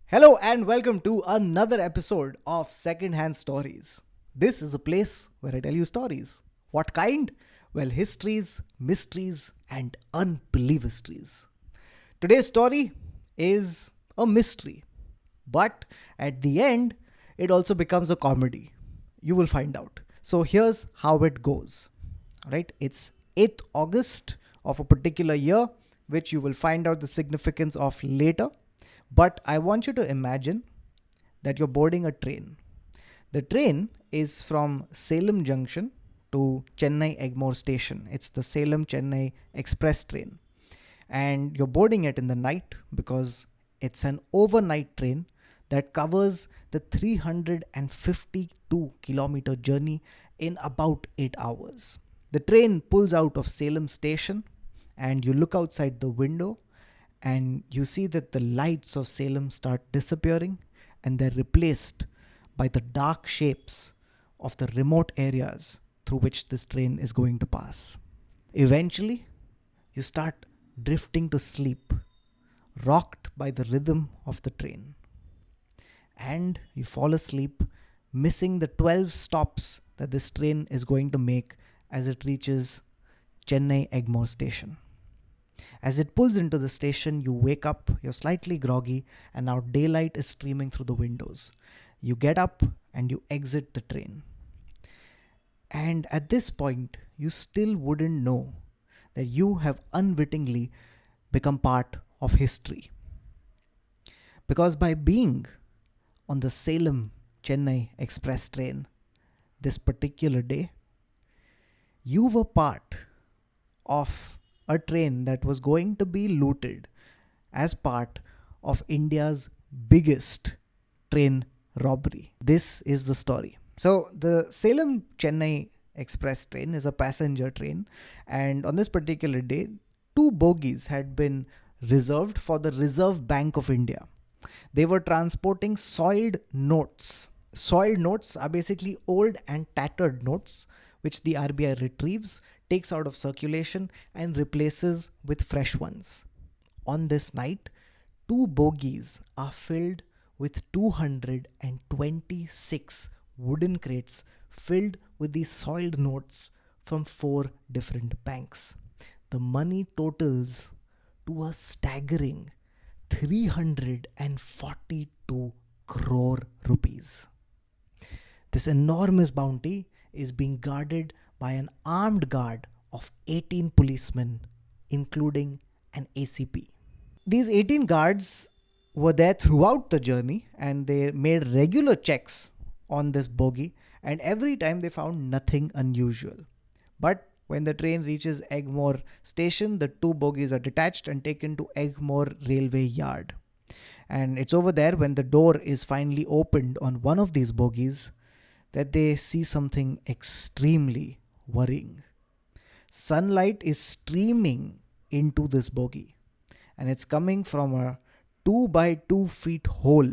Hello and welcome to another episode of Secondhand Stories. This is a place where I tell you stories. What kind? Well, histories, mysteries, and unbelievistries. Today's story is a mystery, but at the end, it also becomes a comedy. You will find out. So here's how it goes. Right? It's 8th August of a particular year, which you will find out the significance of later. But I want you to imagine that you're boarding a train. The train is from Salem Junction to Chennai Egmore Station. It's the Salem Chennai Express train. And you're boarding it in the night because it's an overnight train that covers the 352-kilometer journey in about 8 hours. The train pulls out of Salem Station, and you look outside the window and you see that the lights of Salem start disappearing and they're replaced by the dark shapes of the remote areas through which this train is going to pass. Eventually, you start drifting to sleep, rocked by the rhythm of the train. And you fall asleep, missing the 12 stops that this train is going to make as it reaches Chennai Egmore Station. As it pulls into the station, you wake up, you're slightly groggy, and now daylight is streaming through the windows. You get up and you exit the train. And at this point, you still wouldn't know that you have unwittingly become part of history. Because by being on the Salem Chennai Express train this particular day, you were part of a train that was going to be looted as part of India's biggest train robbery. This is the story. So, the Salem Chennai Express train is a passenger train, and on this particular day, two bogies had been reserved for the Reserve Bank of India. They were transporting soiled notes. Soiled notes are basically old and tattered notes which the RBI retrieves, takes out of circulation, and replaces with fresh ones. On this night, two bogies are filled with 226 wooden crates filled with these soiled notes from four different banks. The money totals to a staggering 342 crore rupees. This enormous bounty is being guarded by an armed guard of 18 policemen, including an ACP. These 18 guards were there throughout the journey and they made regular checks on this bogie, and every time they found nothing unusual. But when the train reaches Egmore station, the two bogies are detached and taken to Egmore railway yard. And it's over there when the door is finally opened on one of these bogies that they see something extremely worrying. Sunlight is streaming into this bogie, and it's coming from a 2 by 2 feet hole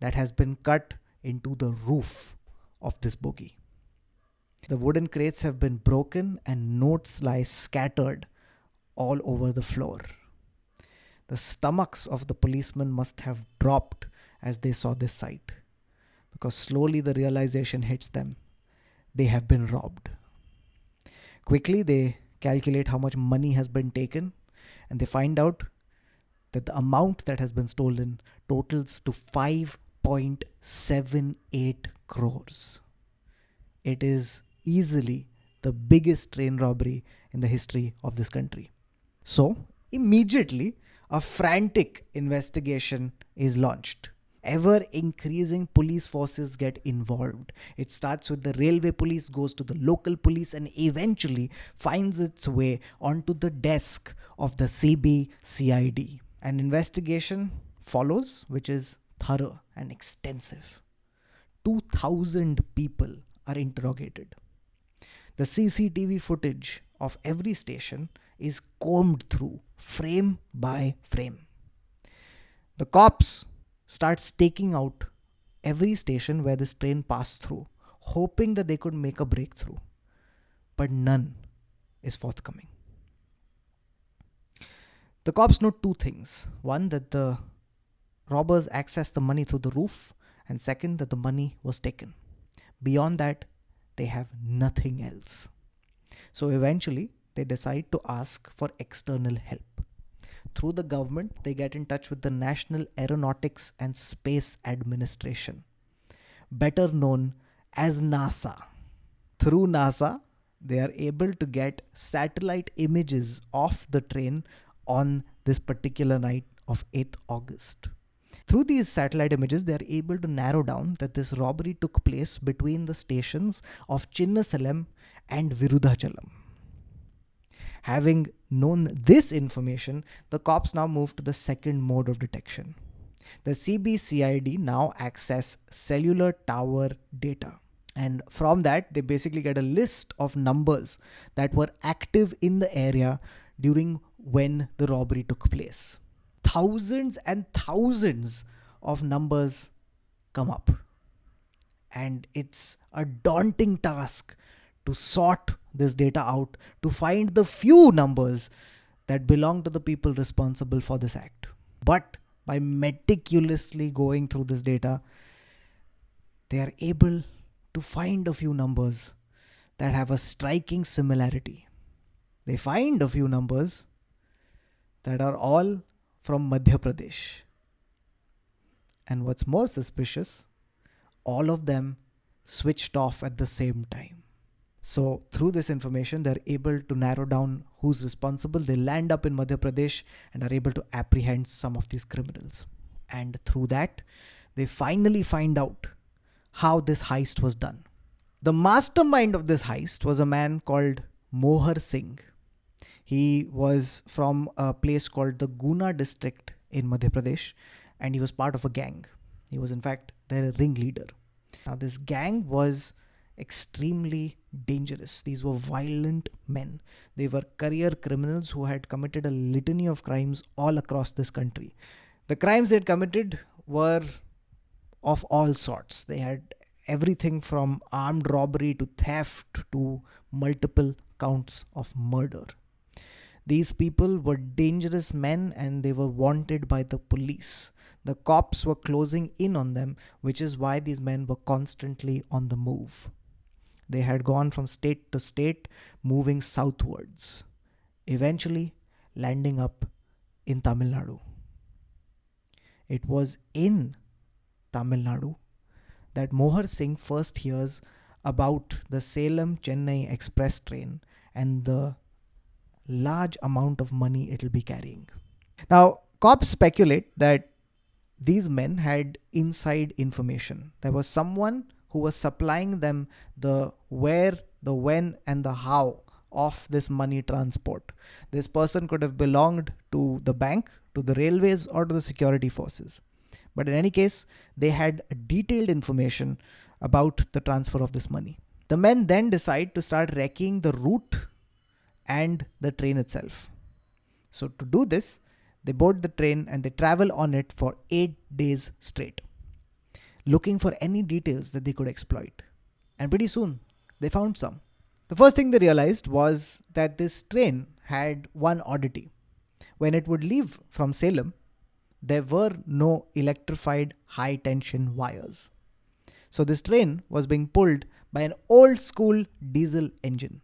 that has been cut into the roof of this bogie. The wooden crates have been broken and notes lie scattered all over the floor. The stomachs of the policemen must have dropped as they saw this sight, because slowly the realization hits them. They have been robbed. Quickly, they calculate how much money has been taken, and they find out that the amount that has been stolen totals to 5.78 crores. It is easily the biggest train robbery in the history of this country. So, immediately, a frantic investigation is launched. Ever increasing police forces get involved. It starts with the railway police, goes to the local police, and eventually finds its way onto the desk of the CBCID. An investigation follows, which is thorough and extensive. 2,000 people are interrogated. The CCTV footage of every station is combed through, frame by frame. The cops start staking out every station where this train passed through, hoping that they could make a breakthrough. But none is forthcoming. The cops note two things. One, that the robbers accessed the money through the roof, and second, that the money was taken. Beyond that, they have nothing else. So eventually, they decide to ask for external help. Through the government, they get in touch with the National Aeronautics and Space Administration, better known as NASA. Through NASA, they are able to get satellite images of the train on this particular night of 8th August. Through these satellite images, they are able to narrow down that this robbery took place between the stations of Chinnasalem and Virudhachalam. Having known this information, the cops now move to the second mode of detection. The CBCID now access cellular tower data. And from that, they basically get a list of numbers that were active in the area during when the robbery took place. Thousands and thousands of numbers come up. And it's a daunting task to sort this data out, to find the few numbers that belong to the people responsible for this act. But by meticulously going through this data, they are able to find a few numbers that have a striking similarity. They find a few numbers that are all from Madhya Pradesh. And what's more suspicious, all of them switched off at the same time. So through this information, they're able to narrow down who's responsible. They land up in Madhya Pradesh and are able to apprehend some of these criminals. And through that, they finally find out how this heist was done. The mastermind of this heist was a man called Mohar Singh. He was from a place called the Guna district in Madhya Pradesh, and he was part of a gang. He was in fact their ringleader. Now this gang was extremely dangerous. These were violent men. They were career criminals who had committed a litany of crimes all across this country. The crimes they had committed were of all sorts. They had everything from armed robbery to theft to multiple counts of murder. These people were dangerous men and they were wanted by the police. The cops were closing in on them, which is why these men were constantly on the move. They had gone from state to state, moving southwards, eventually landing up in Tamil Nadu. It was in Tamil Nadu that Mohar Singh first hears about the Salem-Chennai express train and the large amount of money it will be carrying. Now, cops speculate that these men had inside information. There was someone who was supplying them the where, the when, and the how of this money transport. This person could have belonged to the bank, to the railways, or to the security forces. But in any case, they had detailed information about the transfer of this money. The men then decide to start wrecking the route and the train itself. So to do this, they board the train and they travel on it for 8 days straight, looking for any details that they could exploit. And pretty soon, they found some. The first thing they realized was that this train had one oddity. When it would leave from Salem, there were no electrified high tension wires. So this train was being pulled by an old school diesel engine.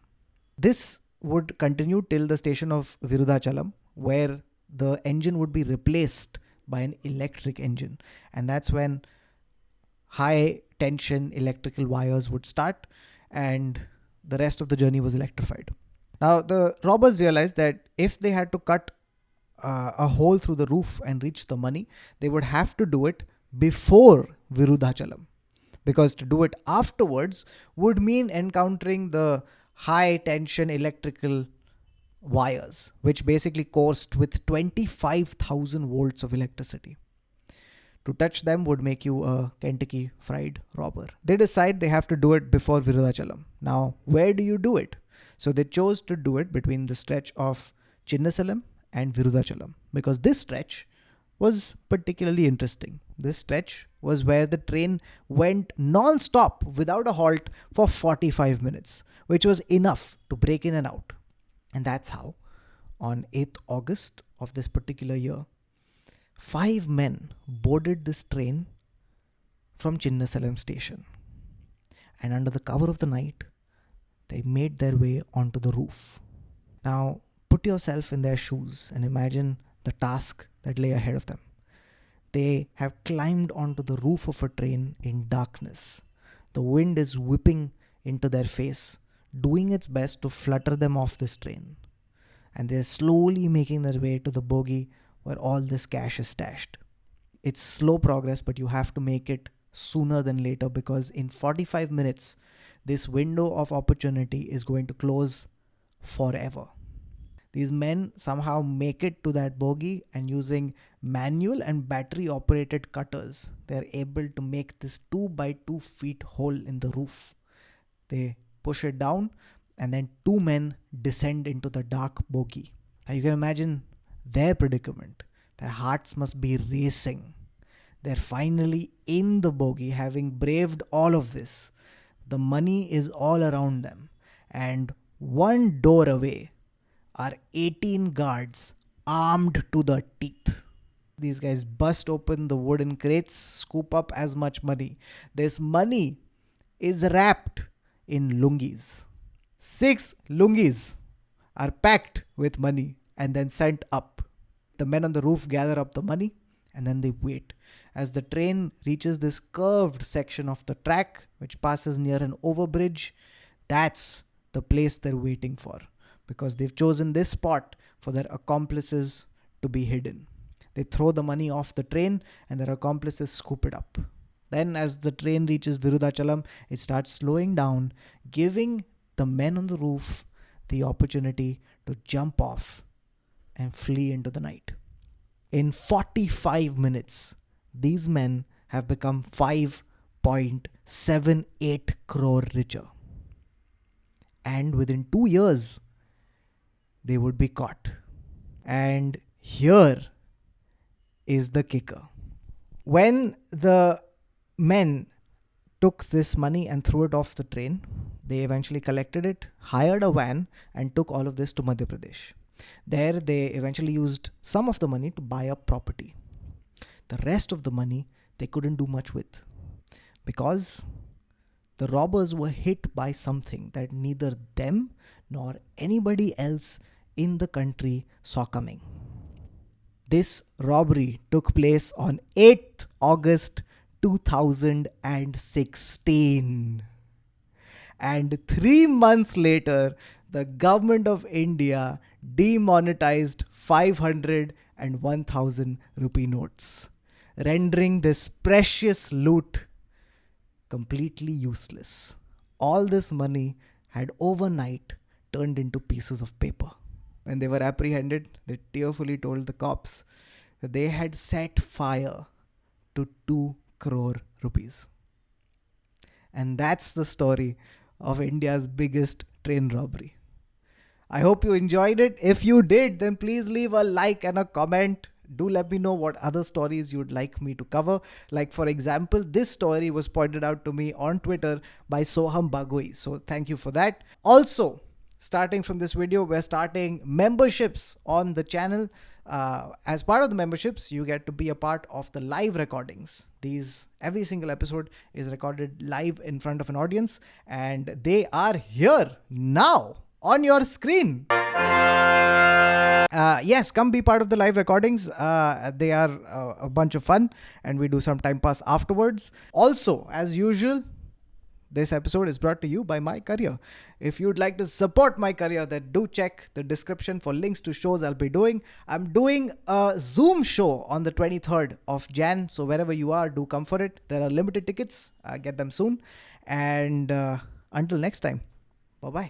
This would continue till the station of Virudhachalam, where the engine would be replaced by an electric engine. And that's when high tension electrical wires would start and the rest of the journey was electrified. Now the robbers realized that if they had to cut a hole through the roof and reach the money, they would have to do it before Virudhachalam, because to do it afterwards would mean encountering the high tension electrical wires, which basically coursed with 25,000 volts of electricity. To touch them would make you a Kentucky Fried robber. They decide they have to do it before Virudhachalam. Now, where do you do it? So they chose to do it between the stretch of Chinnasalem and Virudhachalam, because this stretch was particularly interesting. This stretch was where the train went non-stop without a halt for 45 minutes, which was enough to break in and out. And that's how, on 8th August of this particular year, 5 men boarded this train from Chinnasalem station, and under the cover of the night, they made their way onto the roof. Now, put yourself in their shoes and imagine the task that lay ahead of them. They have climbed onto the roof of a train in darkness. The wind is whipping into their face, doing its best to flutter them off this train. And they're slowly making their way to the bogie where all this cash is stashed. It's slow progress, but you have to make it sooner than later, because in 45 minutes, this window of opportunity is going to close forever. These men somehow make it to that bogie, and using manual and battery operated cutters, they're able to make this 2 by 2 feet hole in the roof. They push it down, and then 2 men descend into the dark bogie. Now you can imagine their predicament. Their hearts must be racing. They're finally in the bogie, having braved all of this. The money is all around them, and one door away are 18 guards armed to the teeth. These guys bust open the wooden crates, scoop up as much money. This money is wrapped in lungis. 6 lungis are packed with money and then sent up. The men on the roof gather up the money and then they wait. As the train reaches this curved section of the track, which passes near an overbridge, that's the place they're waiting for, because they've chosen this spot for their accomplices to be hidden. They throw the money off the train and their accomplices scoop it up. Then as the train reaches Virudachalam, it starts slowing down, giving the men on the roof the opportunity to jump off and flee into the night. In 45 minutes, these men have become 5.78 crore richer. And within 2 years, they would be caught. And here is the kicker. When the men took this money and threw it off the train, they eventually collected it, hired a van, and took all of this to Madhya Pradesh. There, they eventually used some of the money to buy up property. The rest of the money they couldn't do much with, because the robbers were hit by something that neither them nor anybody else in the country saw coming. This robbery took place on 8th August 2016. And 3 months later, the government of India demonetized 500 and 1000 rupee notes, rendering this precious loot completely useless. All this money had overnight turned into pieces of paper. When they were apprehended, they tearfully told the cops that they had set fire to 2 crore rupees. And that's the story of India's biggest train robbery. I hope you enjoyed it. If you did, then please leave a like and a comment. Do let me know what other stories you'd like me to cover. Like, for example, this story was pointed out to me on Twitter by Soham Bagoi. So thank you for that. Also, starting from this video, we're starting memberships on the channel. As part of the memberships, you get to be a part of the live recordings. Every single episode is recorded live in front of an audience, and they are here now on your screen. Yes, come be part of the live recordings. They are a bunch of fun, and we do some time pass afterwards. Also, as usual, this episode is brought to you by My Career. If you'd like to support My Career, then do check the description for links to shows I'll be doing. I'm doing a Zoom show on the 23rd of Jan. So wherever you are, do come for it. There are limited tickets. Get them soon. And until next time, bye-bye.